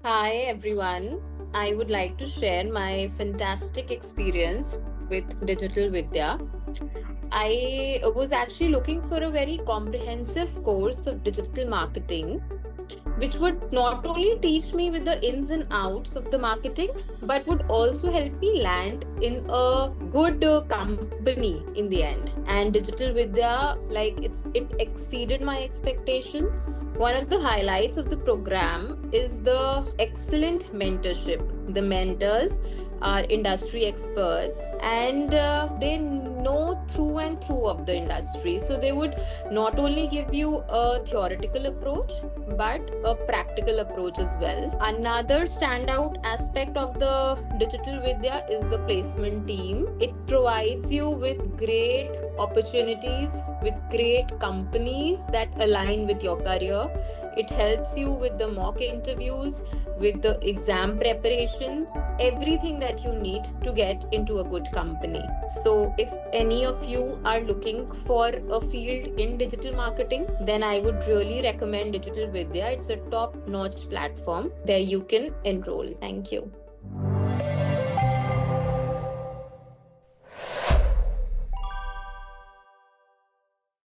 Hi everyone. I would like to share my fantastic experience with Digital Vidya. I was actually looking for a very comprehensive course of digital marketing which would not only teach me with the ins and outs of the marketing but would also help me land in a good company in the end. And Digital Vidya, it exceeded my expectations. One of the highlights of the program is the excellent mentorship. The mentors are industry experts, and they know through and through of the industry, so they would not only give you a theoretical approach but a practical approach as well. Another standout aspect of the Digital Vidya is the placement team. It provides you with great opportunities with great companies that align with your career. It helps you with the mock interviews, with the exam preparations, everything that you need to get into a good company. So, if any of you are looking for a field in digital marketing, then I would really recommend Digital Vidya. It's a top notch platform where you can enroll. Thank you.